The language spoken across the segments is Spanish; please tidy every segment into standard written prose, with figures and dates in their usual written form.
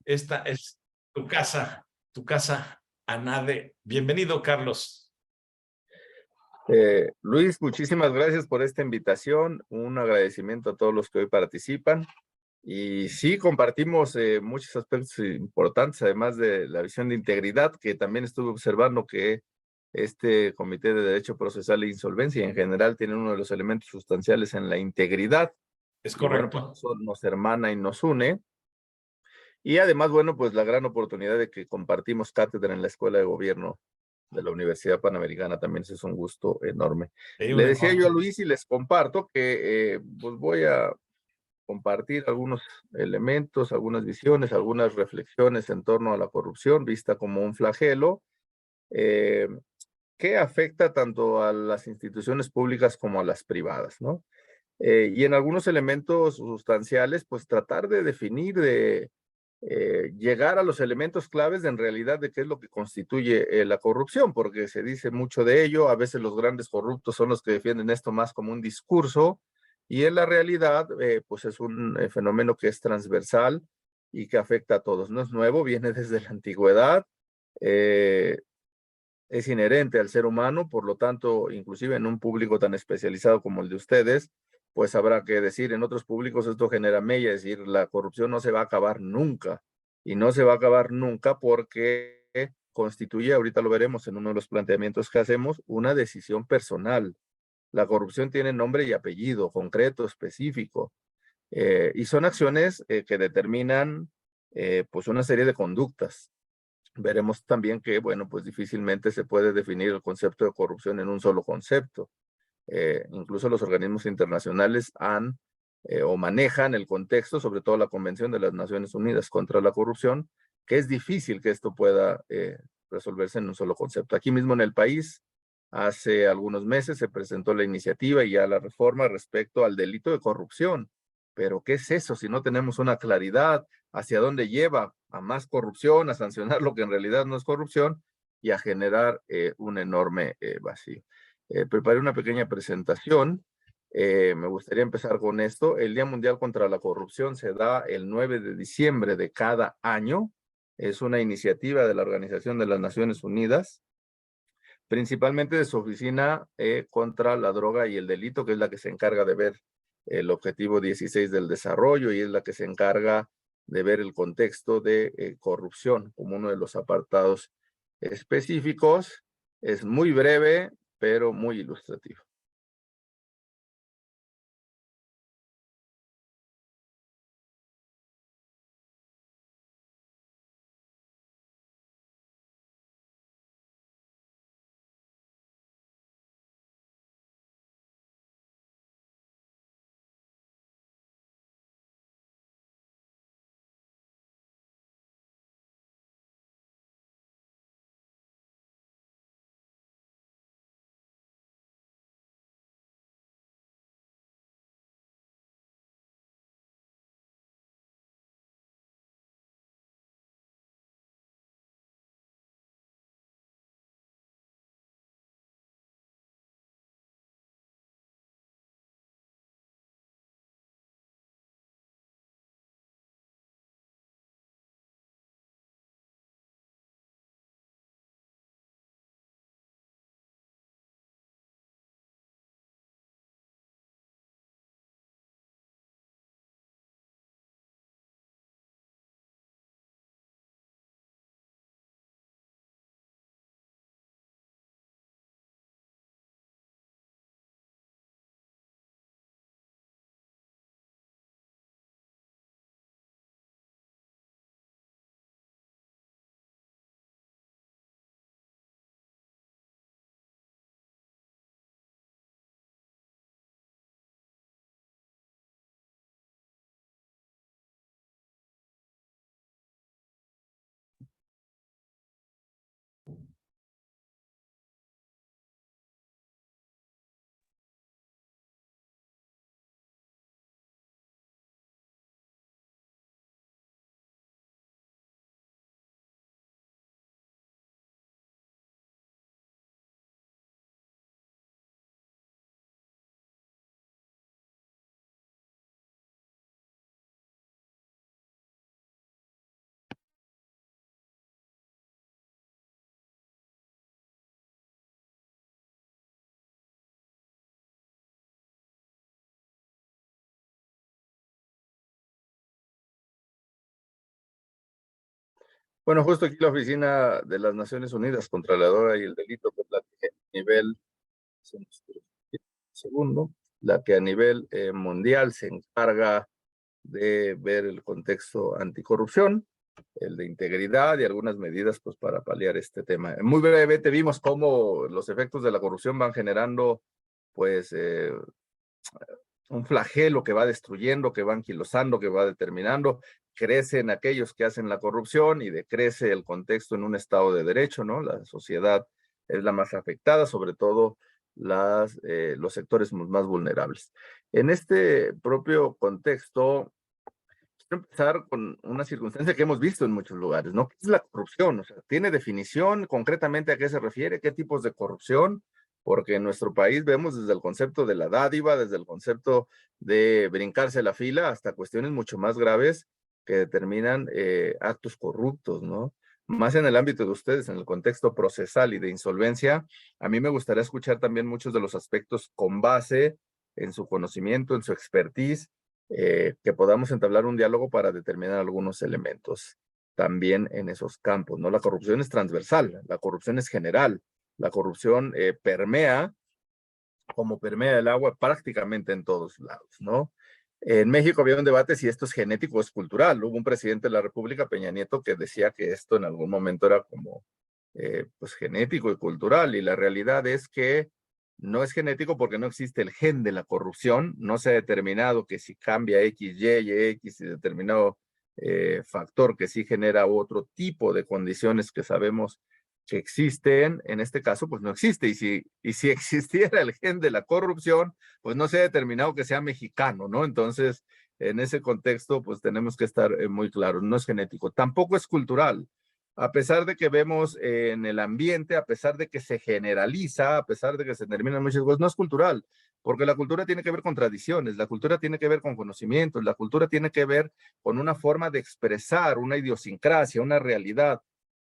Esta es tu casa, ANADE. Bienvenido, Carlos. Luis, muchísimas gracias por esta invitación. Un agradecimiento a todos los que hoy participan. Y sí, compartimos muchos aspectos importantes, además de la visión de integridad, que también estuve observando que este Comité de Derecho Procesal e Insolvencia en general tiene uno de los elementos sustanciales en la integridad. Es Y bueno, pues correcto. eso nos hermana y nos une. Y además, bueno, pues la gran oportunidad de que compartimos cátedra en la Escuela de Gobierno de la Universidad Panamericana también es un gusto enorme. Un Le decía yo a honor. Luis y les comparto que pues voy a compartir algunos elementos, algunas visiones, algunas reflexiones en torno a la corrupción vista como un flagelo eh, que afecta tanto a las instituciones públicas como a las privadas, ¿no? Y en algunos elementos sustanciales, pues tratar de definir, de llegar a los elementos claves de en realidad de qué es lo que constituye la corrupción, porque se dice mucho de ello, a veces los grandes corruptos son los que defienden esto más como un discurso, y en la realidad, pues es un fenómeno que es transversal y que afecta a todos. No es nuevo, viene desde la antigüedad, eh, es inherente al ser humano, por lo tanto, inclusive en un público tan especializado como el de ustedes, pues habrá que decir, en otros públicos esto genera mella, es decir, la corrupción no se va a acabar nunca, y no se va a acabar nunca porque constituye, ahorita lo veremos en uno de los planteamientos que hacemos, una decisión personal. La corrupción tiene nombre y apellido, concreto, específico, y son acciones que determinan pues una serie de conductas. Veremos también que, bueno, pues difícilmente se puede definir el concepto de corrupción en un solo concepto. Incluso los organismos internacionales han o manejan el contexto, sobre todo la Convención de las Naciones Unidas contra la Corrupción, que es difícil que esto pueda resolverse en un solo concepto. Aquí mismo en el país, hace algunos meses se presentó la iniciativa y ya la reforma respecto al delito de corrupción. Pero ¿qué es eso si no tenemos una claridad hacia dónde lleva a más corrupción, a sancionar lo que en realidad no es corrupción y a generar un enorme vacío? Preparé una pequeña presentación. Me gustaría empezar con esto. El Día Mundial contra la Corrupción se da el 9 de diciembre de cada año. Es una iniciativa de la Organización de las Naciones Unidas, principalmente de su oficina contra la droga y el delito, que es la que se encarga de ver el objetivo 16 del desarrollo y es la que se encarga de ver el contexto de corrupción como uno de los apartados específicos. Es muy breve, pero muy ilustrativo. Bueno, justo aquí la Oficina de las Naciones Unidas contra la Droga y el Delito, pues la que a nivel, segundo, la que a nivel mundial se encarga de ver el contexto anticorrupción, el de integridad y algunas medidas pues para paliar este tema. Muy brevemente vimos cómo los efectos de la corrupción van generando pues un flagelo que va destruyendo, que va anquilosando, que va determinando, crecen aquellos que hacen la corrupción y decrece el contexto en un estado de derecho, ¿no? La sociedad es la más afectada, sobre todo los sectores más vulnerables. En este propio contexto, quiero empezar con una circunstancia que hemos visto en muchos lugares, ¿no? ¿Qué es la corrupción? O sea, ¿tiene definición concretamente a qué se refiere? ¿Qué tipos de corrupción? Porque en nuestro país vemos desde el concepto de la dádiva, desde el concepto de brincarse la fila, hasta cuestiones mucho más graves que determinan actos corruptos, ¿no? Más en el ámbito de ustedes, en el contexto procesal y de insolvencia, a mí me gustaría escuchar también muchos de los aspectos con base en su conocimiento, en su expertise, que podamos entablar un diálogo para determinar algunos elementos también en esos campos, ¿no? La corrupción es transversal, la corrupción es general, la corrupción permea, como permea el agua, prácticamente en todos lados, ¿no? En México había un debate si esto es genético o es cultural. Hubo un presidente de la República, Peña Nieto, que decía que esto en algún momento era como pues genético y cultural, y la realidad es que no es genético porque no existe el gen de la corrupción, no se ha determinado que si cambia X, Y, X y determinado factor que sí genera otro tipo de condiciones que sabemos que existen, en este caso pues no existe, y si existiera el gen de la corrupción, pues no se ha determinado que sea mexicano, ¿no? Entonces, en ese contexto pues tenemos que estar muy claros, no es genético, tampoco es cultural. A pesar de que vemos en el ambiente, a pesar de que se generaliza, a pesar de que se terminan muchas cosas, no es cultural, porque la cultura tiene que ver con tradiciones, la cultura tiene que ver con conocimientos, la cultura tiene que ver con una forma de expresar una idiosincrasia, una realidad.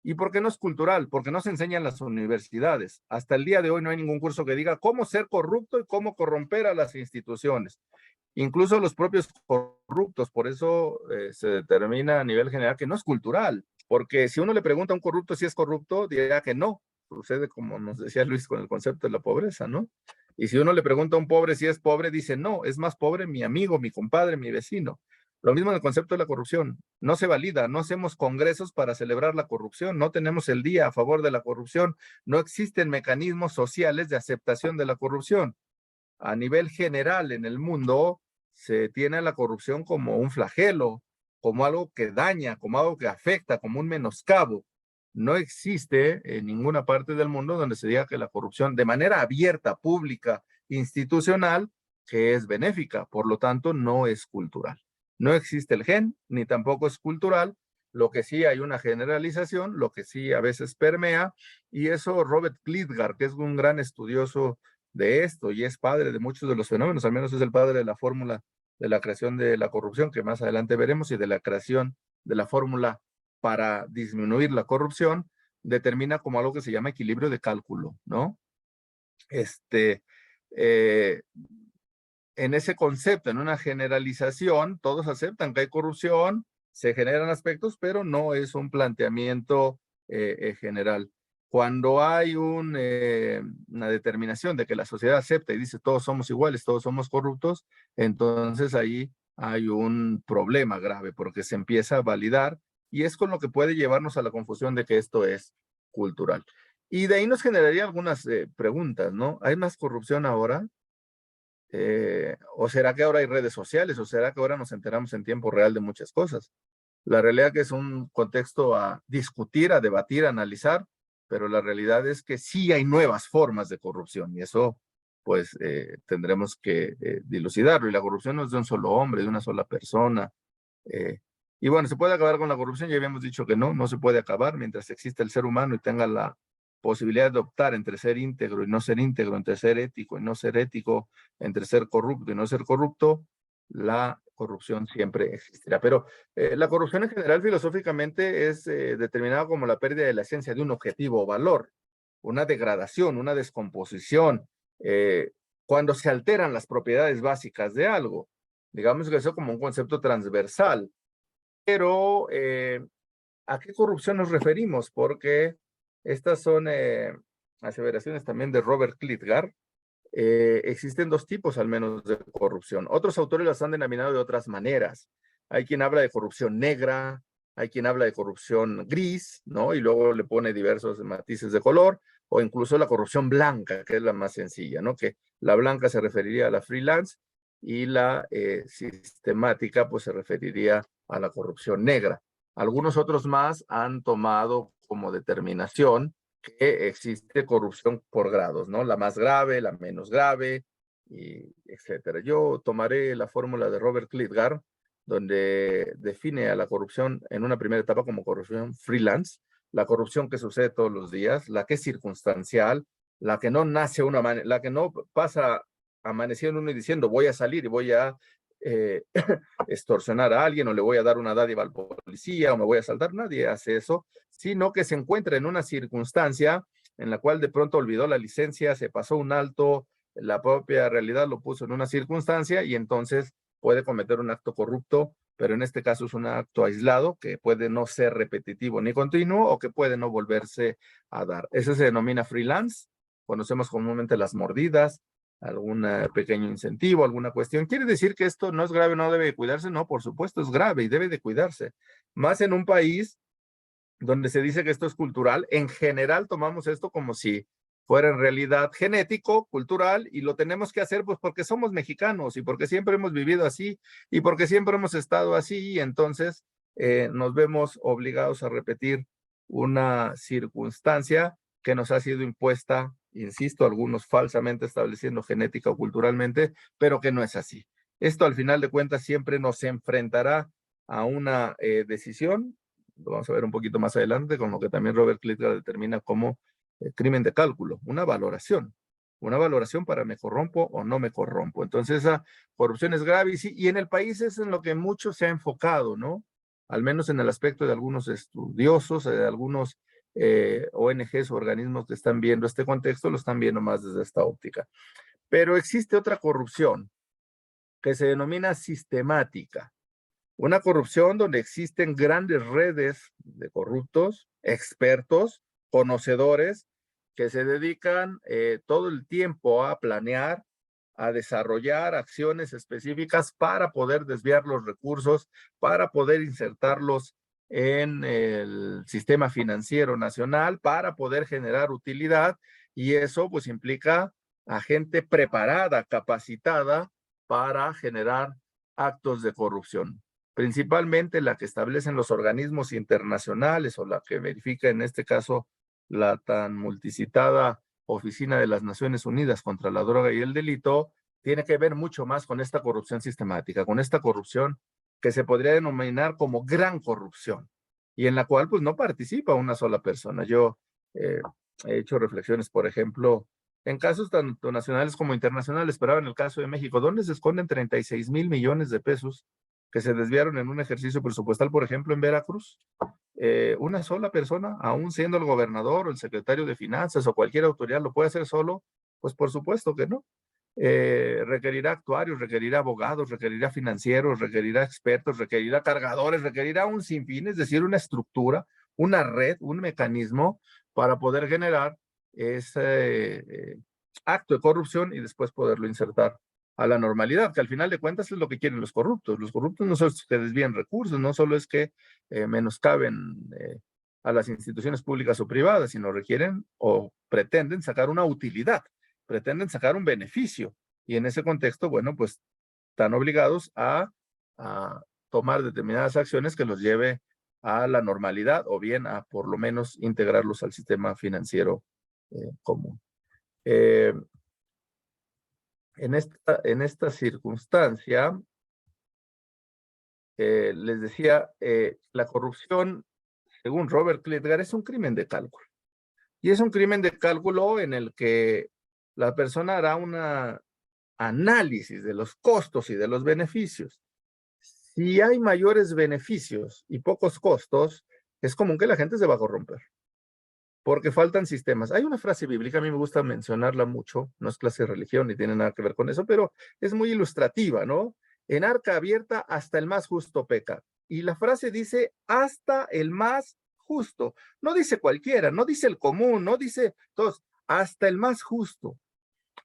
¿Y por qué no es cultural? Porque no se enseña en las universidades. Hasta el día de hoy no hay ningún curso que diga cómo ser corrupto y cómo corromper a las instituciones, incluso los propios corruptos. Por eso se determina a nivel general que no es cultural, porque si uno le pregunta a un corrupto si es corrupto, dirá que no. Sucede como nos decía Luis con el concepto de la pobreza, ¿no? Y si uno le pregunta a un pobre si es pobre, dice no, es más pobre mi amigo, mi compadre, mi vecino. Lo mismo en el concepto de la corrupción. No se valida, no hacemos congresos para celebrar la corrupción, no tenemos el día a favor de la corrupción, no existen mecanismos sociales de aceptación de la corrupción. A nivel general en el mundo se tiene a la corrupción como un flagelo, como algo que daña, como algo que afecta, como un menoscabo. No existe en ninguna parte del mundo donde se diga que la corrupción de manera abierta, pública, institucional, que es benéfica, por lo tanto no es cultural. No existe el gen, ni tampoco es cultural. Lo que sí hay una generalización, lo que sí a veces permea, y eso Robert Klitgar, que es un gran estudioso de esto y es padre de muchos de los fenómenos, al menos es el padre de la fórmula de la creación de la corrupción, que más adelante veremos, y de la creación de la fórmula para disminuir la corrupción, determina como algo que se llama equilibrio de cálculo, ¿no? Este, eh, en ese concepto, en una generalización, todos aceptan que hay corrupción, se generan aspectos, pero no es un planteamiento general. Cuando hay una determinación de que la sociedad acepta y dice todos somos iguales, todos somos corruptos, entonces ahí hay un problema grave porque se empieza a validar y es con lo que puede llevarnos a la confusión de que esto es cultural. Y de ahí nos generaría algunas preguntas, ¿no? ¿Hay más corrupción ahora? ¿O será que ahora hay redes sociales? ¿O será que ahora nos enteramos en tiempo real de muchas cosas? La realidad que es un contexto a discutir, a debatir, a analizar, pero la realidad es que sí hay nuevas formas de corrupción y eso pues tendremos que dilucidarlo. Y la corrupción no es de un solo hombre, de una sola persona. eh, y bueno, ¿se puede acabar con la corrupción? Ya habíamos dicho que no, no se puede acabar mientras exista el ser humano y tenga la posibilidad de optar entre ser íntegro y no ser íntegro, entre ser ético y no ser ético, entre ser corrupto y no ser corrupto, la corrupción siempre existirá. Pero la corrupción en general filosóficamente es determinada como la pérdida de la esencia de un objetivo o valor, una degradación, una descomposición, eh, cuando se alteran las propiedades básicas de algo. Digamos que eso como un concepto transversal, pero ¿A qué corrupción nos referimos? Porque estas son aseveraciones también de Robert Klitgar. Existen dos tipos al menos de corrupción. Otros autores las han denominado de otras maneras. Hay quien habla de corrupción negra, hay quien habla de corrupción gris, ¿no? Y luego le pone diversos matices de color, o incluso la corrupción blanca, que es la más sencilla, ¿no? Que la blanca se referiría a la freelance y la sistemática, pues se referiría a la corrupción negra. Algunos otros más han tomado como determinación que existe corrupción por grados, ¿no? La más grave, la menos grave, y etcétera. Yo tomaré la fórmula de Robert Klitgar, donde define a la corrupción en una primera etapa como corrupción freelance, la corrupción que sucede todos los días, la que es circunstancial, la que no nace una manera, la que no pasa amaneciendo uno y diciendo voy a salir y voy a extorsionar a alguien o le voy a dar una dádiva al policía o me voy a asaltar. Nadie hace eso, sino que se encuentra en una circunstancia en la cual de pronto olvidó la licencia, se pasó un alto, la propia realidad lo puso en una circunstancia y entonces puede cometer un acto corrupto, pero en este caso es un acto aislado que puede no ser repetitivo ni continuo o que puede no volverse a dar. Eso se denomina freelance. Conocemos comúnmente las mordidas, algún pequeño incentivo, alguna cuestión. ¿Quiere decir que esto no es grave, no debe de cuidarse? No, por supuesto es grave y debe de cuidarse. Más en un país donde se dice que esto es cultural, en general tomamos esto como si fuera en realidad genético, cultural, y lo tenemos que hacer pues porque somos mexicanos y porque siempre hemos vivido así y porque siempre hemos estado así, y entonces nos vemos obligados a repetir una circunstancia que nos ha sido impuesta, insisto, algunos falsamente estableciendo genética o culturalmente, pero que no es así. Esto al final de cuentas siempre nos enfrentará a una decisión. Lo vamos a ver un poquito más adelante, con lo que también Robert Klitgar determina como crimen de cálculo, una valoración para me corrompo o no me corrompo. Entonces esa corrupción es grave y en el país es en lo que mucho se ha enfocado, ¿no? Al menos en el aspecto de algunos estudiosos, de algunos ONGs o organismos que están viendo este contexto, lo están viendo más desde esta óptica. Pero existe otra corrupción que se denomina sistemática. Una corrupción donde existen grandes redes de corruptos, expertos, conocedores, que se dedican todo el tiempo a planear, a desarrollar acciones específicas para poder desviar los recursos, para poder insertarlos en el sistema financiero nacional, para poder generar utilidad, y eso pues implica a gente preparada, capacitada para generar actos de corrupción, principalmente la que establecen los organismos internacionales o la que verifica en este caso la tan multicitada Oficina de las Naciones Unidas contra la Droga y el Delito, tiene que ver mucho más con esta corrupción sistemática, con esta corrupción que se podría denominar como gran corrupción y en la cual pues no participa una sola persona. Yo he hecho reflexiones, por ejemplo, en casos tanto nacionales como internacionales, pero ahora en el caso de México, ¿dónde se esconden 36,000 millones de pesos que se desviaron en un ejercicio presupuestal, por ejemplo, en Veracruz? Una sola persona, aún siendo el gobernador o el secretario de Finanzas o cualquier autoridad, ¿lo puede hacer solo? Pues por supuesto que no. Requerirá actuarios, requerirá abogados, requerirá financieros, requerirá expertos, requerirá cargadores, requerirá un sinfín, es decir, una estructura, una red, un mecanismo para poder generar ese acto de corrupción y después poderlo insertar a la normalidad, que al final de cuentas es lo que quieren los corruptos. Los corruptos no solo es que desvíen recursos, no solo es que menoscaben a las instituciones públicas o privadas, sino requieren o pretenden sacar una utilidad, pretenden sacar un beneficio. Y en ese contexto, bueno, pues están obligados a tomar determinadas acciones que los lleve a la normalidad o bien a por lo menos integrarlos al sistema financiero común. En esta circunstancia, les decía, la corrupción, según Robert Klitgar, es un crimen de cálculo. Y es un crimen de cálculo en el que la persona hará un análisis de los costos y de los beneficios. Si hay mayores beneficios y pocos costos, es común que la gente se va a corromper, porque faltan sistemas. Hay una frase bíblica, a mí me gusta mencionarla mucho, no es clase de religión ni tiene nada que ver con eso, pero es muy ilustrativa, ¿no? En arca abierta hasta el más justo peca. y la frase dice hasta el más justo. No dice cualquiera, no dice el común, no dice todos, hasta el más justo.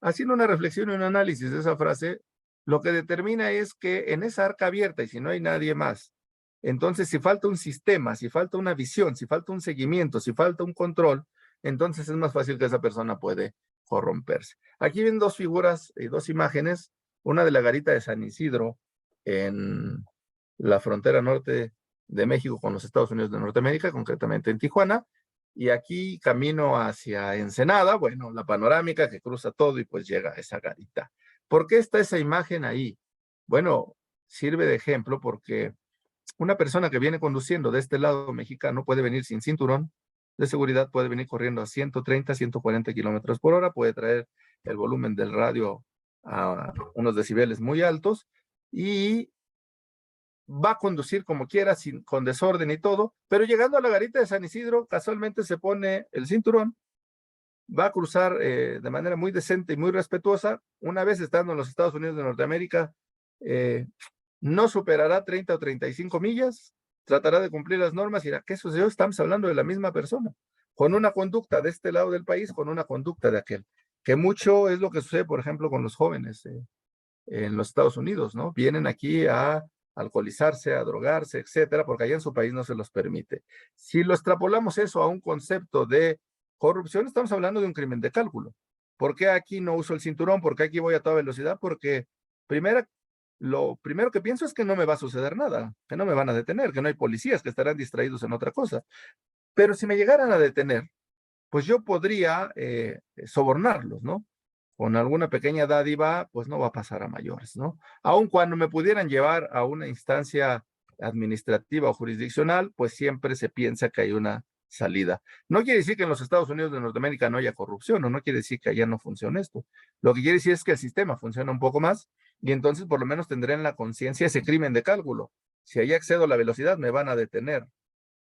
Haciendo una reflexión y un análisis de esa frase, lo que determina es que en esa arca abierta, y si no hay nadie más, entonces si falta un sistema, si falta una visión, si falta un seguimiento, si falta un control, entonces es más fácil que esa persona puede corromperse. Aquí ven dos figuras y dos imágenes, una de la garita de San Isidro en la frontera norte de México con los Estados Unidos de Norteamérica, concretamente en Tijuana, y aquí camino hacia Ensenada, bueno, la panorámica que cruza todo y pues llega a esa garita. ¿Por qué está esa imagen ahí? Bueno, sirve de ejemplo porque una persona que viene conduciendo de este lado mexicano puede venir sin cinturón de seguridad, puede venir corriendo a 130, 140 kilómetros por hora, puede traer el volumen del radio a unos decibeles muy altos y va a conducir como quiera, con desorden y todo, pero llegando a la garita de San Isidro, casualmente se pone el cinturón, va a cruzar de manera muy decente y muy respetuosa. Una vez estando en los Estados Unidos de Norteamérica, no superará 30 o 35 millas, tratará de cumplir las normas y dirá, ¿qué sucedió? Estamos hablando de la misma persona, con una conducta de este lado del país, con una conducta de aquel, que mucho es lo que sucede, por ejemplo, con los jóvenes en los Estados Unidos, ¿no? Vienen aquí a alcoholizarse, a drogarse, etcétera, porque allá en su país no se los permite. Si lo extrapolamos eso a un concepto de corrupción, estamos hablando de un crimen de cálculo. ¿Por qué aquí no uso el cinturón? ¿Por qué aquí voy a toda velocidad? Porque lo primero que pienso es que no me va a suceder nada, que no me van a detener, que no hay policías, que estarán distraídos en otra cosa. Pero si me llegaran a detener, pues yo podría sobornarlos, ¿no? Con alguna pequeña dádiva, pues no va a pasar a mayores, ¿no? Aun cuando me pudieran llevar a una instancia administrativa o jurisdiccional, pues siempre se piensa que hay una salida. No quiere decir que en los Estados Unidos de Norteamérica no haya corrupción, o no quiere decir que allá no funcione esto. Lo que quiere decir es que el sistema funciona un poco más y entonces por lo menos tendré en la conciencia ese crimen de cálculo. Si allá excedo la velocidad, me van a detener.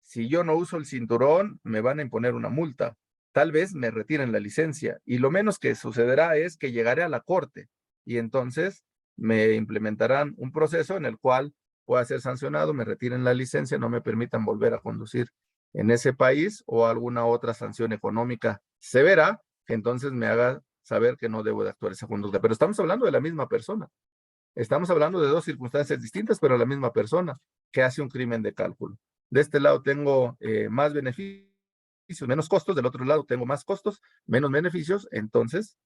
Si yo no uso el cinturón, me van a imponer una multa. Tal vez me retiren la licencia y lo menos que sucederá es que llegaré a la corte y entonces me implementarán un proceso en el cual pueda ser sancionado, me retiren la licencia, no me permitan volver a conducir en ese país o alguna otra sanción económica severa que entonces me haga saber que no debo de actuar esa conducta. Pero estamos hablando de la misma persona. Estamos hablando de dos circunstancias distintas, pero la misma persona que hace un crimen de cálculo. De este lado tengo más beneficios, menos costos, del otro lado tengo más costos, menos beneficios, entonces,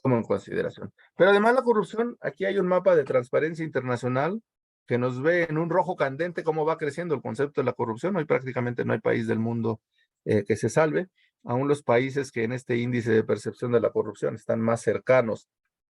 tomo en consideración. Pero además la corrupción, aquí hay un mapa de Transparencia Internacional que nos ve en un rojo candente cómo va creciendo el concepto de la corrupción. Hoy prácticamente no hay país del mundo que se salve. Aún los países que en este índice de percepción de la corrupción están más cercanos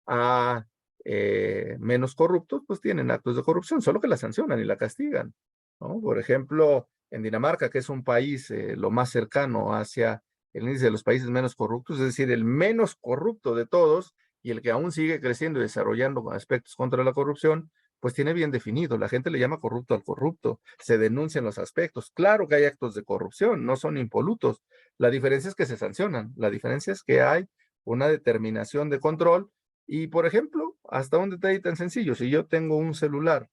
a menos corruptos, pues tienen actos de corrupción, solo que la sancionan y la castigan, ¿no? Por ejemplo, en Dinamarca, que es un país lo más cercano hacia el índice de los países menos corruptos, es decir, el menos corrupto de todos y el que aún sigue creciendo y desarrollando aspectos contra la corrupción, pues tiene bien definido. La gente le llama corrupto al corrupto, se denuncian los aspectos. Claro que hay actos de corrupción, no son impolutos. La diferencia es que se sancionan, la diferencia es que hay una determinación de control y, por ejemplo, hasta un detalle tan sencillo, si yo tengo un celular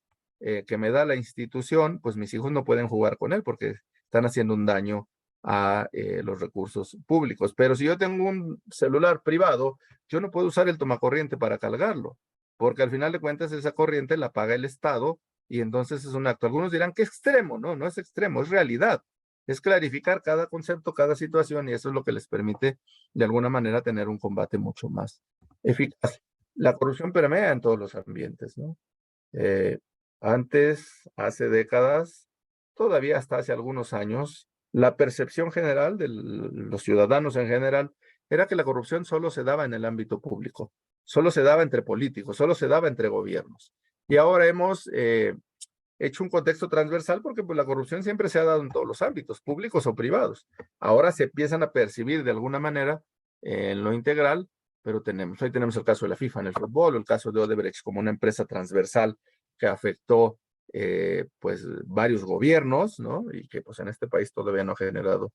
que me da la institución, pues mis hijos no pueden jugar con él porque están haciendo un daño a los recursos públicos. Pero si yo tengo un celular privado, yo no puedo usar el tomacorriente para cargarlo, porque al final de cuentas esa corriente la paga el Estado y entonces es un acto. Algunos dirán que extremo, no, no es extremo, es realidad. Es clarificar cada concepto, cada situación y eso es lo que les permite de alguna manera tener un combate mucho más eficaz. La corrupción permea en todos los ambientes, ¿no? Antes, hace décadas, todavía hasta hace algunos años, la percepción general de los ciudadanos en general era que la corrupción solo se daba en el ámbito público, solo se daba entre políticos, solo se daba entre gobiernos. Y ahora hemos hecho un contexto transversal porque pues, la corrupción siempre se ha dado en todos los ámbitos, públicos o privados. Ahora se empiezan a percibir de alguna manera en lo integral, pero hoy tenemos el caso de la FIFA en el fútbol, o el caso de Odebrecht como una empresa transversal que afectó pues varios gobiernos, ¿no? Y que pues en este país todavía no ha generado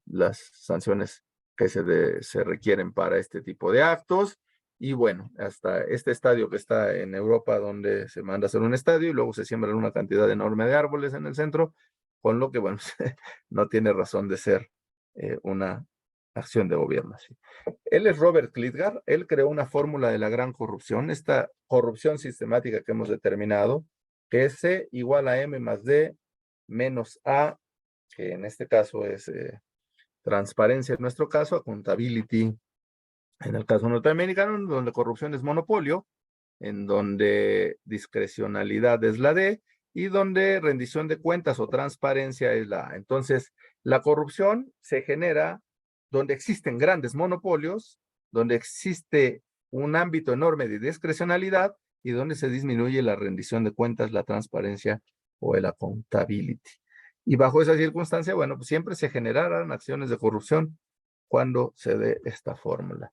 las sanciones que se requieren para este tipo de actos. y bueno, hasta este estadio que está en Europa, donde se manda a hacer un estadio y luego se siembran una cantidad enorme de árboles en el centro, con lo que, bueno, no tiene razón de ser una acción de gobierno así. Él es Robert Klitgar, él creó una fórmula de la gran corrupción, esta corrupción sistemática que hemos determinado, que es C igual a M más D menos A, que en este caso es transparencia en nuestro caso, accountability en el caso norteamericano, donde corrupción es monopolio, en donde discrecionalidad es la D y donde rendición de cuentas o transparencia es la A. Entonces, la corrupción se genera donde existen grandes monopolios, donde existe un ámbito enorme de discrecionalidad y donde se disminuye la rendición de cuentas, la transparencia o el accountability. Y bajo esa circunstancia, bueno, pues siempre se generarán acciones de corrupción cuando se dé esta fórmula.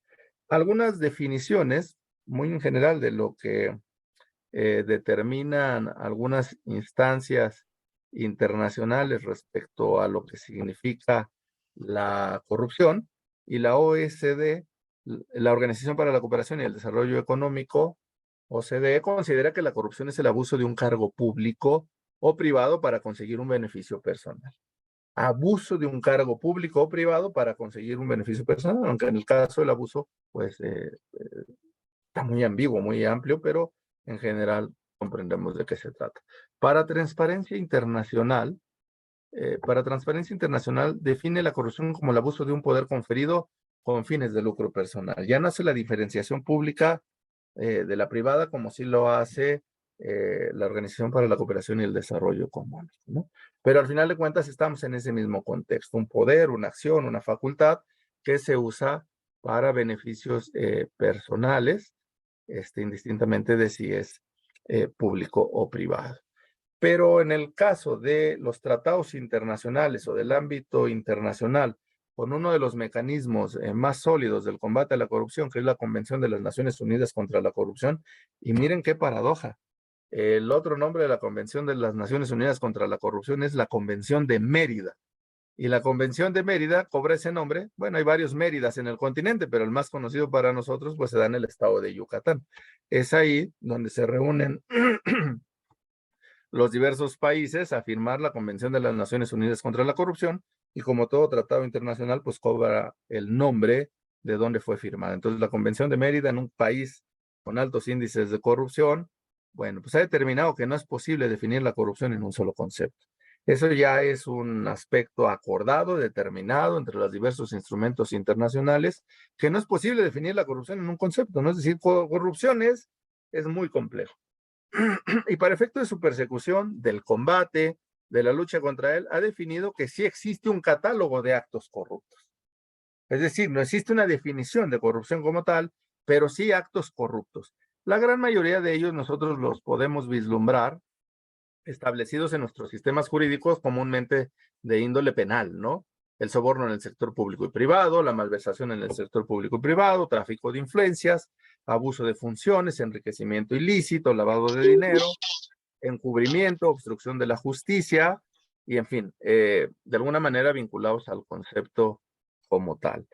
Algunas definiciones, muy en general, de lo que determinan algunas instancias internacionales respecto a lo que significa la corrupción, y la OECD, la Organización para la Cooperación y el Desarrollo Económico, OCDE, considera que la corrupción es el abuso de un cargo público o privado para conseguir un beneficio personal. Abuso de un cargo público o privado para conseguir un beneficio personal, aunque en el caso del abuso, pues está muy ambiguo, muy amplio, pero en general comprendemos de qué se trata. Para Transparencia Internacional, define la corrupción como el abuso de un poder conferido con fines de lucro personal. Ya no hace la diferenciación pública de la privada como sí lo hace la Organización para la Cooperación y el Desarrollo Económico, ¿no? Pero al final de cuentas estamos en ese mismo contexto, un poder, una acción, una facultad que se usa para beneficios personales, indistintamente de si es público o privado. Pero en el caso de los tratados internacionales o del ámbito internacional, con uno de los mecanismos más sólidos del combate a la corrupción, que es la Convención de las Naciones Unidas contra la Corrupción, y miren qué paradoja, el otro nombre de la Convención de las Naciones Unidas contra la Corrupción es la Convención de Mérida. Y la Convención de Mérida cobra ese nombre. Bueno, hay varios Méridas en el continente, pero el más conocido para nosotros pues se da en el estado de Yucatán. Es ahí donde se reúnen los diversos países a firmar la Convención de las Naciones Unidas contra la Corrupción y como todo tratado internacional pues cobra el nombre de donde fue firmada. Entonces la Convención de Mérida en un país con altos índices de corrupción, bueno, pues ha determinado que no es posible definir la corrupción en un solo concepto. Eso ya es un aspecto acordado, determinado entre los diversos instrumentos internacionales, que no es posible definir la corrupción en un concepto, ¿no? Es decir, corrupción es muy complejo. Y para efecto de su persecución, del combate, de la lucha contra él, ha definido que sí existe un catálogo de actos corruptos. Es decir, no existe una definición de corrupción como tal, pero sí actos corruptos. La gran mayoría de ellos nosotros los podemos vislumbrar establecidos en nuestros sistemas jurídicos comúnmente de índole penal, ¿no? El soborno en el sector público y privado, la malversación en el sector público y privado, tráfico de influencias, abuso de funciones, enriquecimiento ilícito, lavado de dinero, encubrimiento, obstrucción de la justicia y, en fin, de alguna manera vinculados al concepto como tal.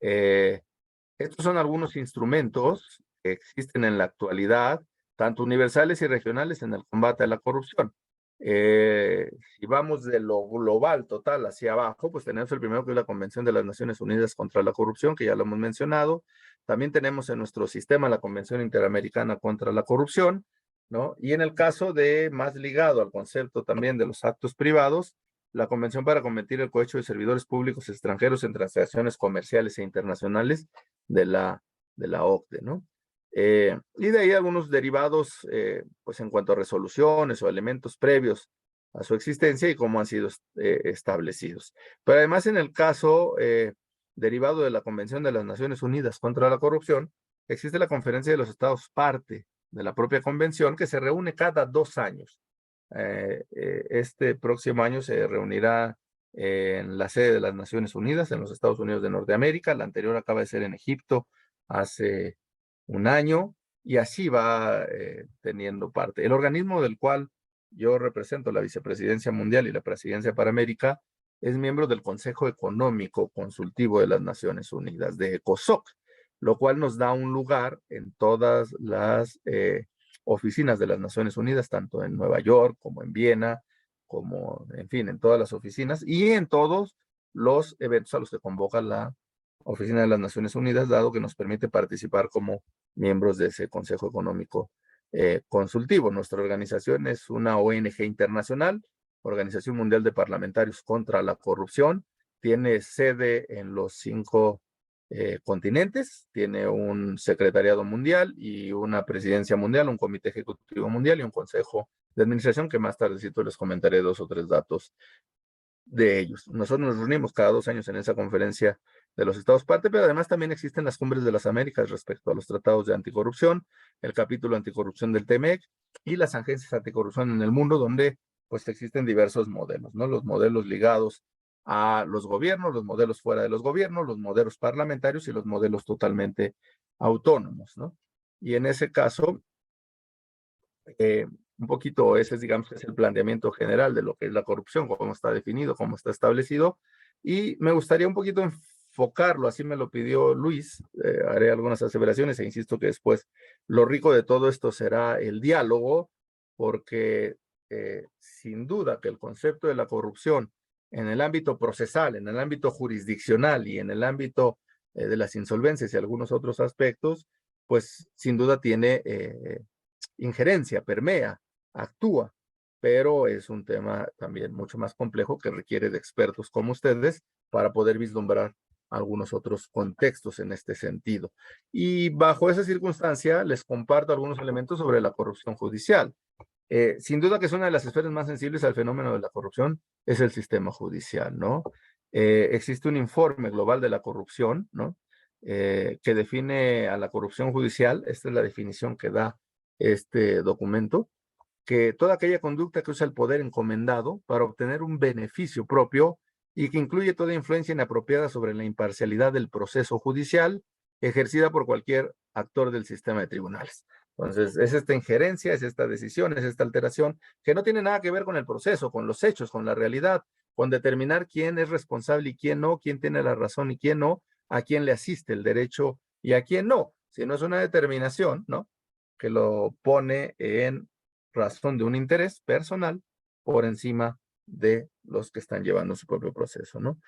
Estos son algunos instrumentos que existen en la actualidad, tanto universales y regionales, en el combate a la corrupción. Si vamos de lo global total hacia abajo, pues tenemos el primero, que es la Convención de las Naciones Unidas contra la Corrupción, que ya lo hemos mencionado. También tenemos en nuestro sistema la Convención Interamericana contra la Corrupción, ¿no? Y en el caso de más ligado al concepto también de los actos privados, la Convención para combatir el cohecho de servidores públicos extranjeros en transacciones comerciales e internacionales de la OCDE, ¿no? Y de ahí algunos derivados, pues en cuanto a resoluciones o elementos previos a su existencia y cómo han sido establecidos. Pero además en el caso derivado de la Convención de las Naciones Unidas contra la Corrupción, existe la Conferencia de los Estados parte de la propia convención que se reúne cada 2 años. Este próximo año se reunirá en la sede de las Naciones Unidas en los Estados Unidos de Norteamérica. La anterior acaba de ser en Egipto hace un año y así va teniendo parte. El organismo del cual yo represento la Vicepresidencia Mundial y la Presidencia para América es miembro del Consejo Económico Consultivo de las Naciones Unidas, de ECOSOC. lo cual nos da un lugar en todas las oficinas de las Naciones Unidas, tanto en Nueva York como en Viena, como, en fin, en todas las oficinas y en todos los eventos a los que convoca la Oficina de las Naciones Unidas, dado que nos permite participar como miembros de ese Consejo Económico Consultivo. Nuestra organización es una ONG internacional, Organización Mundial de Parlamentarios contra la Corrupción, tiene sede en los 5 continentes, tiene un secretariado mundial y una presidencia mundial, un comité ejecutivo mundial y un consejo de administración que más tardecito les comentaré 2 o 3 datos de ellos. Nosotros nos reunimos cada 2 años en esa conferencia de los Estados parte, pero además también existen las cumbres de las Américas respecto a los tratados de anticorrupción, el capítulo anticorrupción del TEMEC y las agencias anticorrupción en el mundo, donde pues existen diversos modelos, ¿no? Los modelos ligados a los gobiernos, los modelos fuera de los gobiernos, los modelos parlamentarios y los modelos totalmente autónomos, ¿no? Y en ese caso, un poquito ese es, digamos, que es el planteamiento general de lo que es la corrupción, cómo está definido, cómo está establecido. Y me gustaría un poquito enfocarlo, así me lo pidió Luis, haré algunas aseveraciones e insisto que después lo rico de todo esto será el diálogo, porque sin duda que el concepto de la corrupción en el ámbito procesal, en el ámbito jurisdiccional y en el ámbito de las insolvencias y algunos otros aspectos, pues sin duda tiene injerencia, permea, actúa, pero es un tema también mucho más complejo que requiere de expertos como ustedes para poder vislumbrar algunos otros contextos en este sentido. Y bajo esa circunstancia les comparto algunos elementos sobre la corrupción judicial. Sin duda que es una de las esferas más sensibles al fenómeno de la corrupción, es el sistema judicial, ¿no? Existe un informe global de la corrupción, ¿no? Que define a la corrupción judicial, esta es la definición que da este documento, que toda aquella conducta que usa el poder encomendado para obtener un beneficio propio y que incluye toda influencia inapropiada sobre la imparcialidad del proceso judicial ejercida por cualquier actor del sistema de tribunales. Entonces, es esta injerencia, es esta decisión, es esta alteración que no tiene nada que ver con el proceso, con los hechos, con la realidad, con determinar quién es responsable y quién no, quién tiene la razón y quién no, a quién le asiste el derecho y a quién no. Si no es una determinación, ¿no? Que lo pone en razón de un interés personal por encima de los que están llevando su propio proceso, ¿no?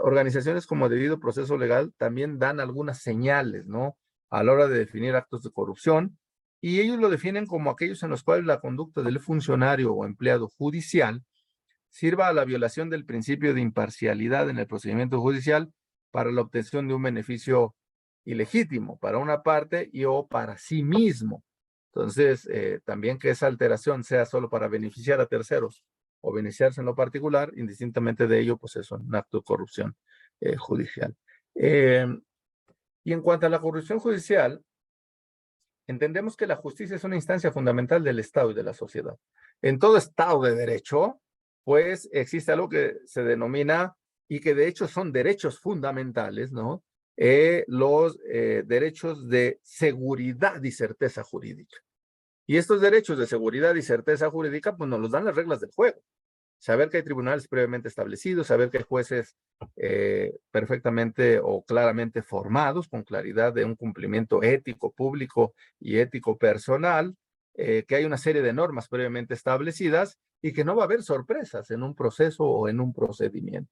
Organizaciones como Debido Proceso Legal también dan algunas señales, ¿no? A la hora de definir actos de corrupción, y ellos lo definen como aquellos en los cuales la conducta del funcionario o empleado judicial sirva a la violación del principio de imparcialidad en el procedimiento judicial para la obtención de un beneficio ilegítimo para una parte y o para sí mismo. Entonces, también que esa alteración sea solo para beneficiar a terceros o beneficiarse en lo particular, indistintamente de ello, pues es un acto de corrupción judicial. Y en cuanto a la corrupción judicial, entendemos que la justicia es una instancia fundamental del Estado y de la sociedad. En todo Estado de Derecho, pues existe algo que se denomina, y que de hecho son derechos fundamentales, ¿no? Los derechos de seguridad y certeza jurídica. Y estos derechos de seguridad y certeza jurídica, pues nos los dan las reglas del juego. Saber que hay tribunales previamente establecidos, saber que hay jueces perfectamente o claramente formados, con claridad de un cumplimiento ético público y ético personal, que hay una serie de normas previamente establecidas y que no va a haber sorpresas en un proceso o en un procedimiento.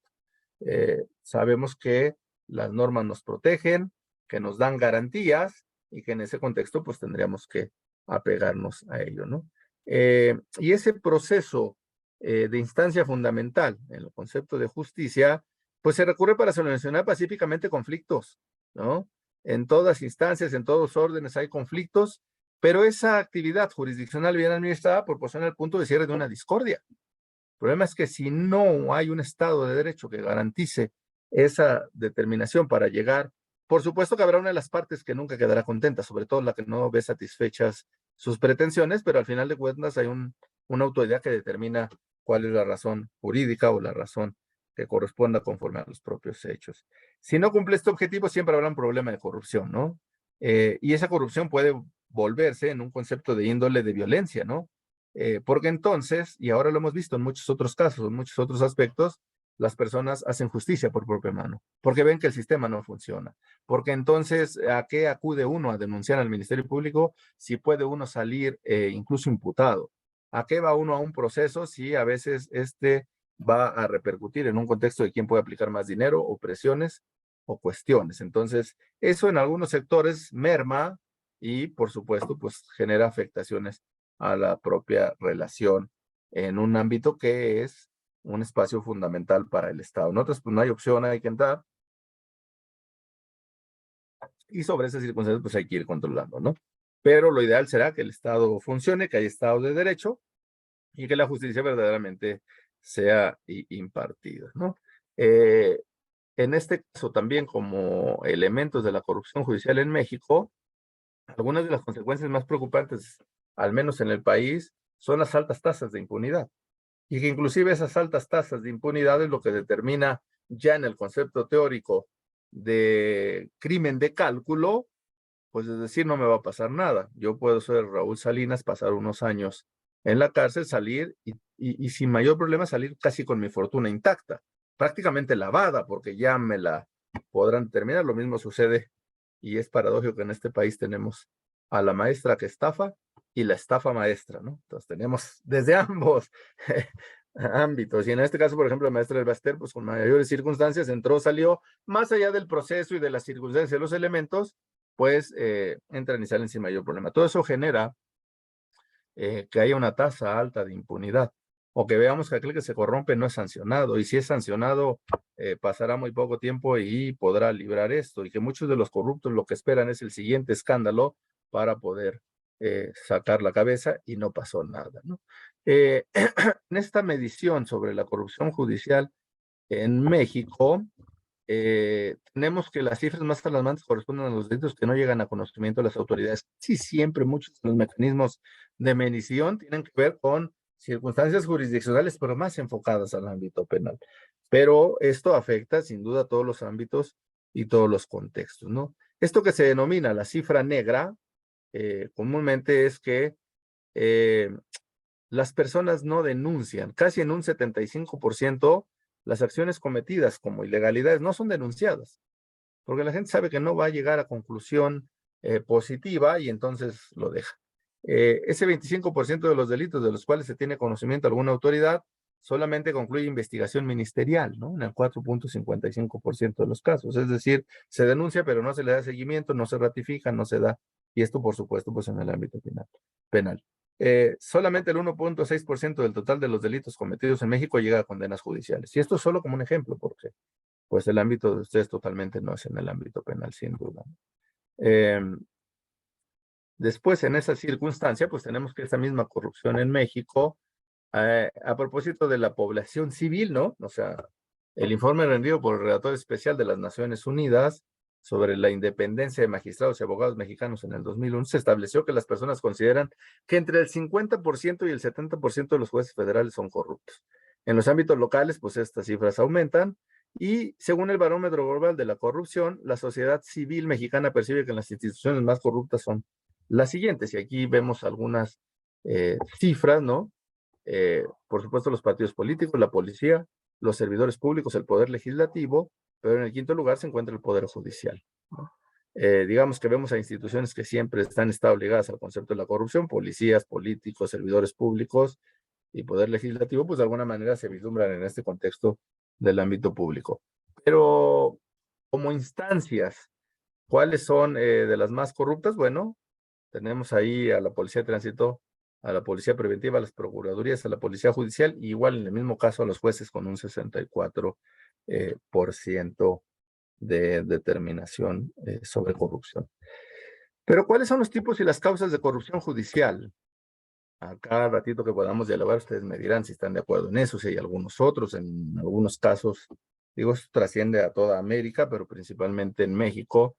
Sabemos que las normas nos protegen, que nos dan garantías y que en ese contexto pues tendríamos que apegarnos a ello, ¿no? Y ese proceso de instancia fundamental en el concepto de justicia, pues se recurre para solucionar pacíficamente conflictos, ¿no? En todas instancias, en todos órdenes hay conflictos, pero esa actividad jurisdiccional bien administrada proporciona el punto de cierre de una discordia. El problema es que si no hay un Estado de Derecho que garantice esa determinación para llegar, por supuesto que habrá una de las partes que nunca quedará contenta, sobre todo la que no ve satisfechas sus pretensiones, pero al final de cuentas hay una autoridad que determina cuál es la razón jurídica o la razón que corresponda conforme a los propios hechos. Si no cumple este objetivo, siempre habrá un problema de corrupción, ¿no? Y esa corrupción puede volverse en un concepto de índole de violencia, ¿no? Porque entonces, y ahora lo hemos visto en muchos otros casos, en muchos otros aspectos, las personas hacen justicia por propia mano, porque ven que el sistema no funciona. Porque entonces, ¿a qué acude uno a denunciar al Ministerio Público si puede uno salir incluso imputado? ¿A qué va uno a un proceso si a veces va a repercutir en un contexto de quién puede aplicar más dinero o presiones o cuestiones? Entonces, eso en algunos sectores merma y, por supuesto, pues genera afectaciones a la propia relación en un ámbito que es un espacio fundamental para el Estado. En otras, pues no hay opción, hay que entrar. Y sobre esas circunstancias, pues hay que ir controlando, ¿no? Pero lo ideal será que el Estado funcione, que haya Estado de Derecho y que la justicia verdaderamente sea impartida, ¿no? En este caso también, como elementos de la corrupción judicial en México, algunas de las consecuencias más preocupantes, al menos en el país, son las altas tasas de impunidad. Y que inclusive esas altas tasas de impunidad es lo que determina ya en el concepto teórico de crimen de cálculo, pues es decir, no me va a pasar nada. Yo puedo ser Raúl Salinas, pasar unos años en la cárcel, salir y sin mayor problema salir casi con mi fortuna intacta, prácticamente lavada, porque ya me la podrán terminar. Lo mismo sucede, y es paradójico que en este país tenemos a la maestra que estafa y la estafa maestra, ¿no? Entonces tenemos desde ambos ámbitos. Y en este caso, por ejemplo, la maestra del Baster, pues con mayores circunstancias, entró, salió, más allá del proceso y de las circunstancias y los elementos, pues entran y salen sin mayor problema. Todo eso genera que haya una tasa alta de impunidad, o que veamos que aquel que se corrompe no es sancionado, y si es sancionado, pasará muy poco tiempo y podrá librar esto, y que muchos de los corruptos lo que esperan es el siguiente escándalo para poder sacar la cabeza, y no pasó nada, ¿no? En esta medición sobre la corrupción judicial en México, tenemos que las cifras más alarmantes corresponden a los delitos que no llegan a conocimiento de las autoridades. Sí, siempre muchos de los mecanismos de medición tienen que ver con circunstancias jurisdiccionales, pero más enfocadas al ámbito penal. Pero esto afecta sin duda a todos los ámbitos y todos los contextos, ¿no? Esto que se denomina la cifra negra, comúnmente es que las personas no denuncian. Casi en un 75%, las acciones cometidas como ilegalidades no son denunciadas, porque la gente sabe que no va a llegar a conclusión positiva y entonces lo deja. Ese 25% de los delitos de los cuales se tiene conocimiento alguna autoridad solamente concluye investigación ministerial, ¿no? En el 4.55% de los casos. Es decir, se denuncia, pero no se le da seguimiento, no se ratifica, no se da. Y esto, por supuesto, pues en el ámbito penal. Solamente el 1.6% del total de los delitos cometidos en México llega a condenas judiciales. Y esto es solo como un ejemplo, porque pues el ámbito de ustedes totalmente no es en el ámbito penal, sin duda. Después, en esa circunstancia, pues tenemos que esta misma corrupción en México, a propósito de la población civil, ¿no? O sea, el informe rendido por el Relator Especial de las Naciones Unidas sobre la independencia de magistrados y abogados mexicanos en el 2011 estableció que las personas consideran que entre el 50% y el 70% de los jueces federales son corruptos. En los ámbitos locales, pues estas cifras aumentan, y según el Barómetro Global de la Corrupción, la sociedad civil mexicana percibe que las instituciones más corruptas son las siguientes, y aquí vemos algunas cifras, ¿no? Por supuesto, los partidos políticos, la policía, los servidores públicos, el poder legislativo, pero en el quinto lugar se encuentra el poder judicial, ¿no? Digamos que vemos a instituciones que siempre estado ligadas al concepto de la corrupción: policías, políticos, servidores públicos y poder legislativo, pues de alguna manera se vislumbran en este contexto del ámbito público. Pero como instancias, ¿cuáles son de las más corruptas? Bueno, tenemos ahí a la Policía de Tránsito, a la Policía Preventiva, a las Procuradurías, a la Policía Judicial, y igual en el mismo caso a los jueces con un 64% de determinación sobre corrupción. Pero ¿cuáles son los tipos y las causas de corrupción judicial? A cada ratito que podamos dialogar, ustedes me dirán si están de acuerdo en eso, si hay algunos otros. En algunos casos, digo, esto trasciende a toda América, pero principalmente en México.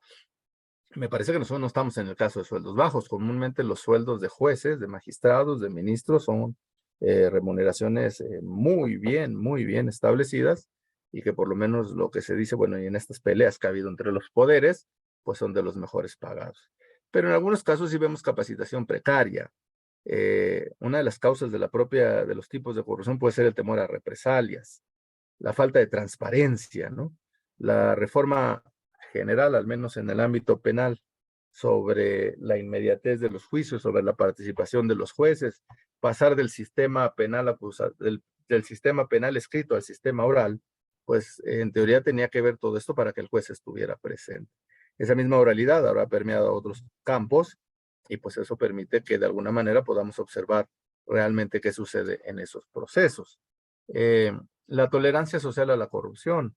Me parece que nosotros no estamos en el caso de sueldos bajos. Comúnmente los sueldos de jueces, de magistrados, de ministros son remuneraciones muy bien establecidas, y que por lo menos lo que se dice, bueno, y en estas peleas que ha habido entre los poderes, pues son de los mejores pagados. Pero en algunos casos sí vemos capacitación precaria. Una de las causas de los tipos de corrupción puede ser el temor a represalias. la falta de transparencia, ¿no? La reforma general, al menos en el ámbito penal, sobre la inmediatez de los juicios, sobre la participación de los jueces, pasar del sistema penal del sistema penal escrito al sistema oral, pues en teoría tenía que ver todo esto para que el juez estuviera presente. Esa misma oralidad habrá permeado a otros campos y pues eso permite que de alguna manera podamos observar realmente qué sucede en esos procesos. La tolerancia social a la corrupción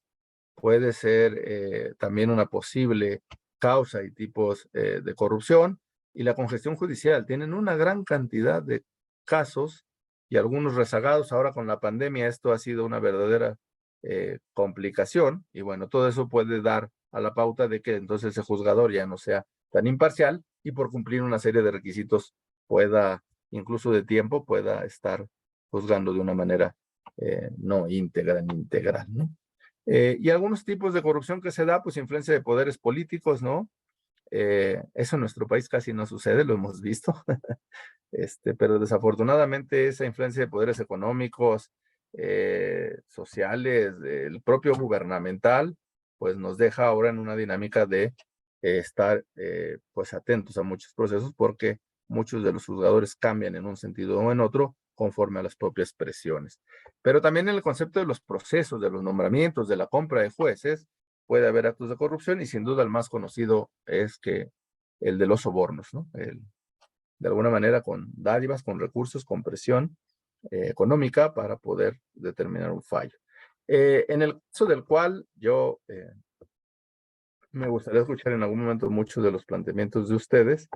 puede ser también una posible causa y tipos de corrupción, y la congestión judicial. Tienen una gran cantidad de casos y algunos rezagados. Ahora con la pandemia esto ha sido una verdadera complicación, y bueno, todo eso puede dar a la pauta de que entonces el juzgador ya no sea tan imparcial y por cumplir una serie de requisitos pueda, incluso de tiempo, pueda estar juzgando de una manera no íntegra ni integral, ¿no? Y algunos tipos de corrupción que se da, pues influencia de poderes políticos, ¿no? Eso en nuestro país casi no sucede, lo hemos visto, pero desafortunadamente esa influencia de poderes económicos, sociales, el propio gubernamental, pues nos deja ahora en una dinámica de estar pues atentos a muchos procesos, porque muchos de los juzgadores cambian en un sentido o en otro conforme a las propias presiones. Pero también en el concepto de los procesos, de los nombramientos, de la compra de jueces, puede haber actos de corrupción, y sin duda el más conocido es que el de los sobornos, ¿no? De alguna manera con dádivas, con recursos, con presión económica para poder determinar un fallo. En el caso del cual yo me gustaría escuchar en algún momento muchos de los planteamientos de ustedes.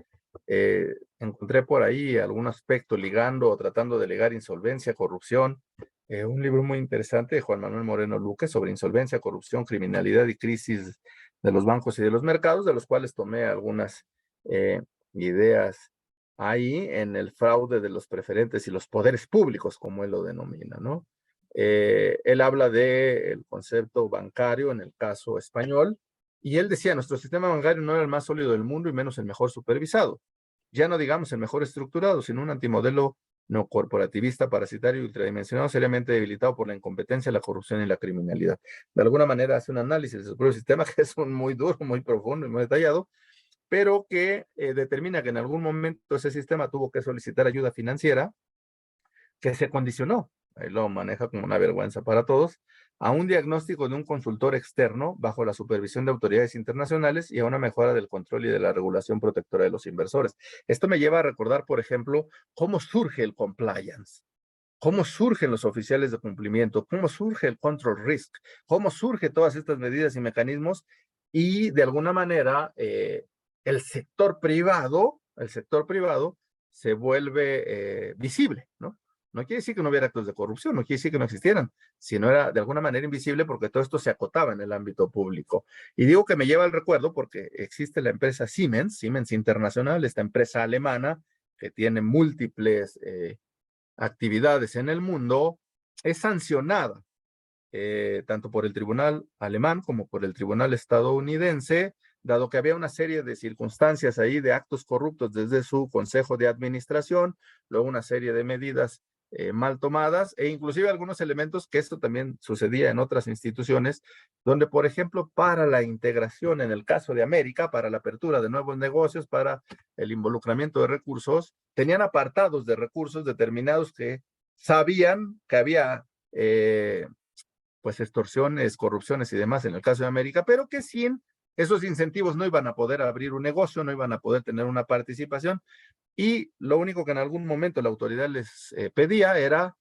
Encontré por ahí algún aspecto ligando o tratando de ligar insolvencia, corrupción. Un libro muy interesante de Juan Manuel Moreno Luque sobre insolvencia, corrupción, criminalidad y crisis de los bancos y de los mercados, de los cuales tomé algunas ideas ahí en el fraude de los preferentes y los poderes públicos, como él lo denomina, ¿no? Él habla del concepto bancario en el caso español, y él decía, nuestro sistema bancario no era el más sólido del mundo y menos el mejor supervisado. Ya no digamos el mejor estructurado, sino un antimodelo no corporativista, parasitario y ultradimensionado, seriamente debilitado por la incompetencia, la corrupción y la criminalidad. De alguna manera hace un análisis de su propio sistema, que es muy duro, muy profundo y muy detallado, pero que determina que en algún momento ese sistema tuvo que solicitar ayuda financiera, que se condicionó, ahí lo maneja como una vergüenza para todos, a un diagnóstico de un consultor externo bajo la supervisión de autoridades internacionales y a una mejora del control y de la regulación protectora de los inversores. Esto me lleva a recordar, por ejemplo, cómo surge el compliance, cómo surgen los oficiales de cumplimiento, cómo surge el control risk, cómo surgen todas estas medidas y mecanismos, y de alguna manera el sector privado se vuelve visible, ¿no? No quiere decir que no hubiera actos de corrupción, no quiere decir que no existieran, sino era de alguna manera invisible porque todo esto se acotaba en el ámbito público. Y digo que me lleva al recuerdo porque existe la empresa Siemens, Siemens Internacional, esta empresa alemana que tiene múltiples actividades en el mundo, es sancionada tanto por el tribunal alemán como por el tribunal estadounidense, dado que había una serie de circunstancias ahí de actos corruptos desde su consejo de administración, luego una serie de medidas mal tomadas, e inclusive algunos elementos que esto también sucedía en otras instituciones, donde, por ejemplo, para la integración, en el caso de América, para la apertura de nuevos negocios, para el involucramiento de recursos, tenían apartados de recursos determinados que sabían que había pues extorsiones, corrupciones y demás en el caso de América, pero que sin esos incentivos no iban a poder abrir un negocio, no iban a poder tener una participación, y lo único que en algún momento la autoridad les pedía era,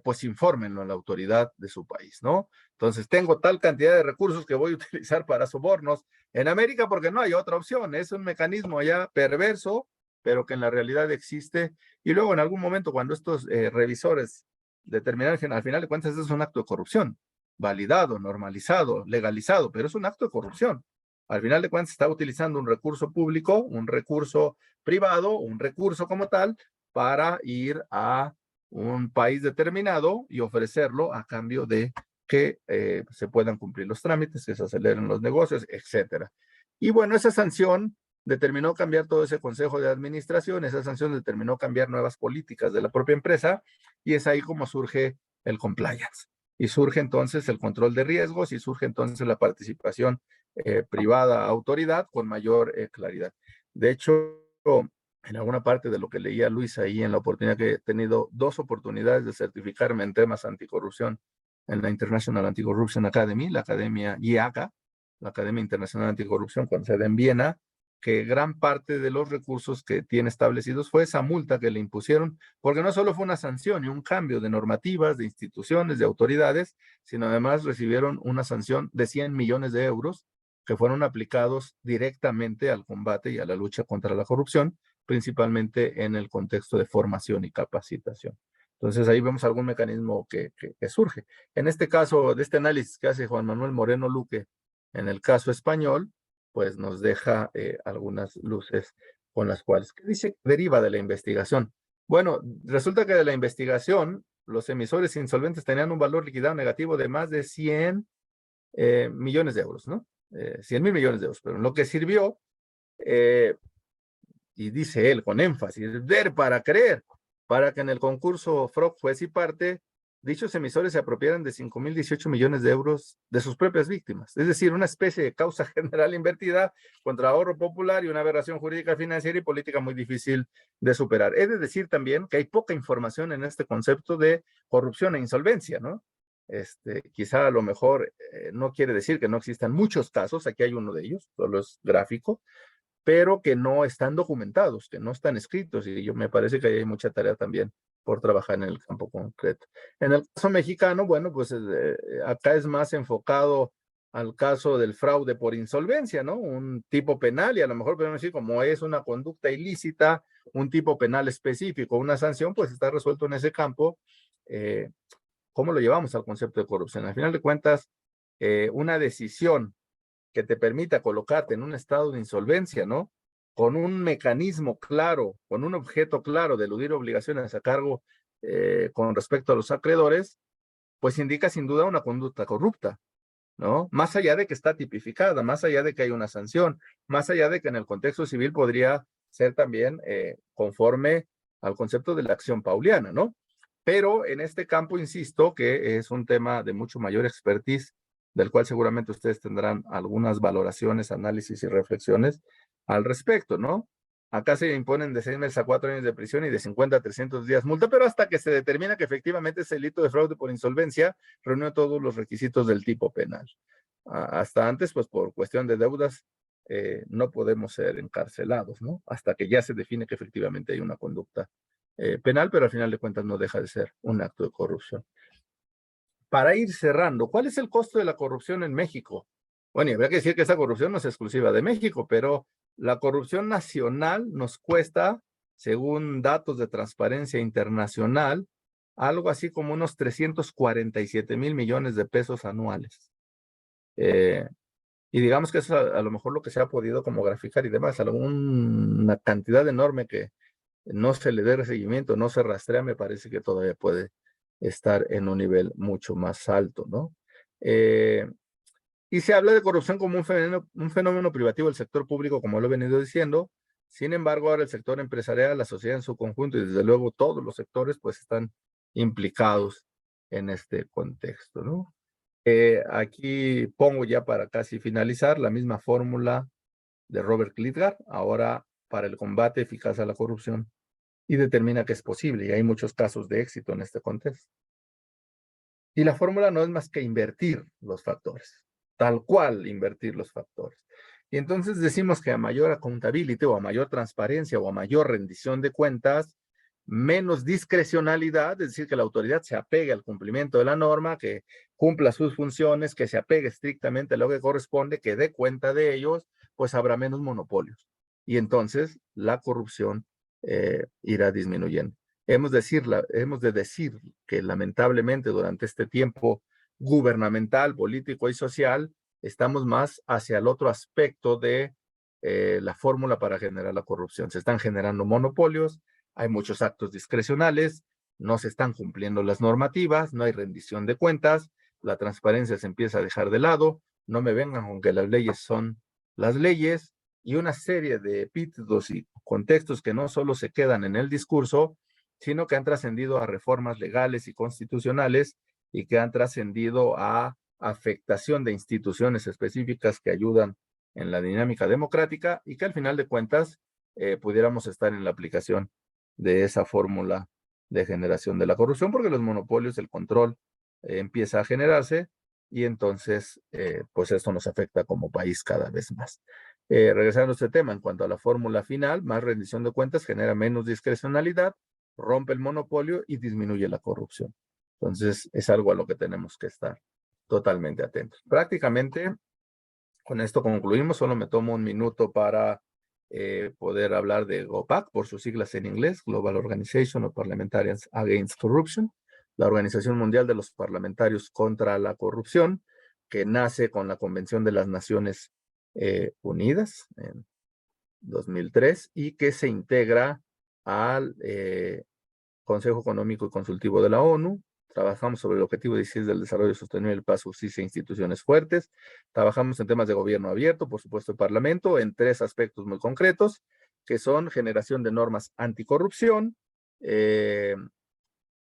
pues infórmenlo a la autoridad de su país, ¿no? Entonces, tengo tal cantidad de recursos que voy a utilizar para sobornos en América porque no hay otra opción, es un mecanismo ya perverso, pero que en la realidad existe, y luego en algún momento cuando estos revisores determinan que al final de cuentas es un acto de corrupción, validado, normalizado, legalizado, pero es un acto de corrupción. Al final de cuentas está utilizando un recurso público, un recurso privado, un recurso como tal, para ir a un país determinado y ofrecerlo a cambio de que se puedan cumplir los trámites, que se aceleren los negocios, etcétera. Y bueno, esa sanción determinó cambiar todo ese consejo de administración, esa sanción determinó cambiar nuevas políticas de la propia empresa, y es ahí como surge el compliance. y surge entonces el control de riesgos y surge entonces la participación privada autoridad con mayor claridad. De hecho, en alguna parte de lo que leía Luis ahí, en la oportunidad que he tenido 2 oportunidades de certificarme en temas anticorrupción en la International Anti-Corruption Academy, la Academia IACA, la Academia Internacional Anticorrupción con sede en Viena, que gran parte de los recursos que tiene establecidos fue esa multa que le impusieron, porque no solo fue una sanción y un cambio de normativas, de instituciones, de autoridades, sino además recibieron una sanción de 100 millones de euros que fueron aplicados directamente al combate y a la lucha contra la corrupción, principalmente en el contexto de formación y capacitación. Entonces ahí vemos algún mecanismo que surge. En este caso, de este análisis que hace Juan Manuel Moreno Luque en el caso español, pues nos deja algunas luces con las cuales, ¿qué dice? Deriva de la investigación. Bueno, resulta que de la investigación, los emisores insolventes tenían un valor liquidado negativo de más de 100 millones de euros, ¿no? 100 mil millones de euros, pero en lo que sirvió, y dice él con énfasis, ver para creer, para que en el concurso FROG juez y parte, dichos emisores se apropiaran de 5.018 millones de euros de sus propias víctimas. Es decir, una especie de causa general invertida contra ahorro popular y una aberración jurídica, financiera y política muy difícil de superar. He de decir también que hay poca información en este concepto de corrupción e insolvencia, ¿no? Quizá a lo mejor no quiere decir que no existan muchos casos, aquí hay uno de ellos, solo es gráfico, pero que no están documentados, que no están escritos, y yo me parece que hay mucha tarea también por trabajar en el campo concreto. En el caso mexicano, bueno, pues acá es más enfocado al caso del fraude por insolvencia, ¿no? Un tipo penal, y a lo mejor podemos decir, como es una conducta ilícita, un tipo penal específico, una sanción, pues está resuelto en ese campo. ¿Cómo lo llevamos al concepto de corrupción? Al final de cuentas, una decisión que te permita colocarte en un estado de insolvencia, ¿no? Con un mecanismo claro, con un objeto claro de eludir obligaciones a cargo con respecto a los acreedores, pues indica sin duda una conducta corrupta, ¿no? Más allá de que está tipificada, más allá de que hay una sanción, más allá de que en el contexto civil podría ser también conforme al concepto de la acción pauliana, ¿no? Pero en este campo, insisto, que es un tema de mucho mayor expertise, del cual seguramente ustedes tendrán algunas valoraciones, análisis y reflexiones al respecto, ¿no? Acá se imponen de 6 meses a 4 años de prisión y de 50 a 300 días multa, pero hasta que se determina que efectivamente ese delito de fraude por insolvencia reunió todos los requisitos del tipo penal. Hasta antes, pues por cuestión de deudas, no podemos ser encarcelados, ¿no? Hasta que ya se define que efectivamente hay una conducta penal, pero al final de cuentas no deja de ser un acto de corrupción. Para ir cerrando, ¿cuál es el costo de la corrupción en México? Bueno, y habría que decir que esa corrupción no es exclusiva de México, pero la corrupción nacional nos cuesta, según datos de Transparencia Internacional, algo así como unos 347 mil millones de pesos anuales. Y digamos que eso a lo mejor lo que se ha podido como graficar y demás, una cantidad enorme que no se le dé seguimiento, no se rastrea, me parece que todavía puede estar en un nivel mucho más alto, ¿no? Y se habla de corrupción como un fenómeno privativo del sector público, como lo he venido diciendo. Sin embargo, ahora el sector empresarial, la sociedad en su conjunto y desde luego todos los sectores, pues están implicados en este contexto, ¿no? Aquí pongo ya para casi finalizar la misma fórmula de Robert Klitgar, ahora para el combate eficaz a la corrupción, y determina que es posible, y hay muchos casos de éxito en este contexto. Y la fórmula no es más que invertir los factores, tal cual invertir los factores. Y entonces decimos que a mayor accountability o a mayor transparencia o a mayor rendición de cuentas, menos discrecionalidad, es decir, que la autoridad se apegue al cumplimiento de la norma, que cumpla sus funciones, que se apegue estrictamente a lo que corresponde, que dé cuenta de ellos, pues habrá menos monopolios. Y entonces la corrupción irá disminuyendo. Hemos de decir que lamentablemente durante este tiempo gubernamental, político y social, estamos más hacia el otro aspecto de la fórmula para generar la corrupción. Se están generando monopolios, hay muchos actos discrecionales, no se están cumpliendo las normativas, no hay rendición de cuentas, la transparencia se empieza a dejar de lado, no me vengan con que las leyes son las leyes, y una serie de epítetos y contextos que no solo se quedan en el discurso, sino que han trascendido a reformas legales y constitucionales y que han trascendido a afectación de instituciones específicas que ayudan en la dinámica democrática y que al final de cuentas pudiéramos estar en la aplicación de esa fórmula de generación de la corrupción, porque los monopolios, el control empieza a generarse y entonces pues esto nos afecta como país cada vez más. Regresando a este tema, en cuanto a la fórmula final, más rendición de cuentas genera menos discrecionalidad, rompe el monopolio y disminuye la corrupción. Entonces es algo a lo que tenemos que estar totalmente atentos. Prácticamente con esto concluimos, solo me tomo un minuto para poder hablar de GOPAC, por sus siglas en inglés, Global Organization of Parliamentarians Against Corruption, la Organización Mundial de los Parlamentarios contra la Corrupción, que nace con la Convención de las Naciones Unidas en 2003 y que se integra al Consejo Económico y Consultivo de la ONU. Trabajamos sobre el objetivo 16 del desarrollo sostenible, paz, justicia e instituciones fuertes. Trabajamos en temas de gobierno abierto, por supuesto, el Parlamento, en 3 aspectos muy concretos, que son generación de normas anticorrupción,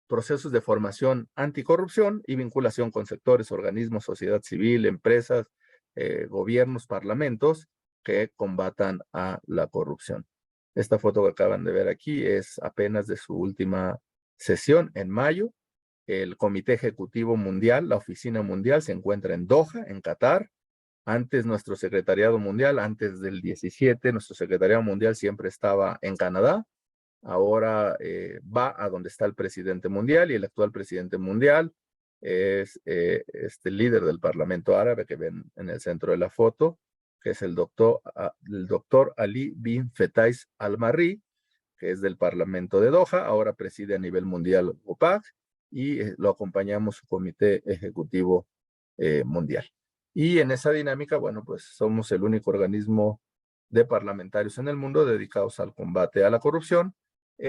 procesos de formación anticorrupción y vinculación con sectores, organismos, sociedad civil, empresas, gobiernos, parlamentos que combatan a la corrupción. Esta foto que acaban de ver aquí es apenas de su última sesión en mayo. El Comité Ejecutivo Mundial, la Oficina Mundial, se encuentra en Doha, en Qatar. Antes nuestro Secretariado Mundial, antes del 17, nuestro Secretariado Mundial siempre estaba en Canadá. Ahora va a donde está el presidente mundial y el actual presidente mundial es este líder del Parlamento Árabe que ven en el centro de la foto, que es el doctor Ali bin Fetais Al-Marri, que es del Parlamento de Doha, ahora preside a nivel mundial OPAC y lo acompañamos su comité ejecutivo mundial. Y en esa dinámica, bueno, pues somos el único organismo de parlamentarios en el mundo dedicados al combate a la corrupción.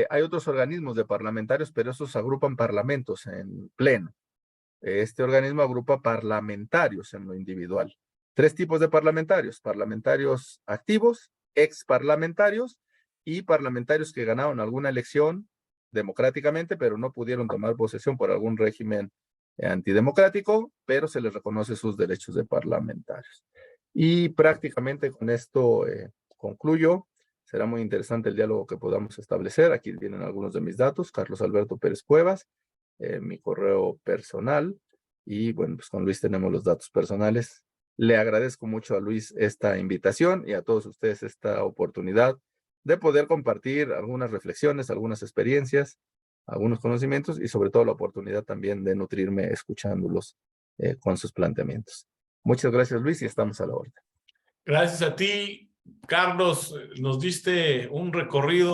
Hay otros organismos de parlamentarios, pero esos agrupan parlamentos en pleno. Este organismo agrupa parlamentarios en lo individual. 3 tipos de parlamentarios: parlamentarios activos, exparlamentarios y parlamentarios que ganaron alguna elección democráticamente, pero no pudieron tomar posesión por algún régimen antidemocrático, pero se les reconoce sus derechos de parlamentarios. Y prácticamente con esto concluyo. Será muy interesante el diálogo que podamos establecer. Aquí vienen algunos de mis datos: Carlos Alberto Pérez Cuevas, mi correo personal, y bueno, pues con Luis tenemos los datos personales. Le agradezco mucho a Luis esta invitación y a todos ustedes esta oportunidad de poder compartir algunas reflexiones, algunas experiencias, algunos conocimientos y sobre todo la oportunidad también de nutrirme escuchándolos con sus planteamientos. Muchas gracias, Luis, y estamos a la orden. Gracias a ti, Carlos. Nos diste un recorrido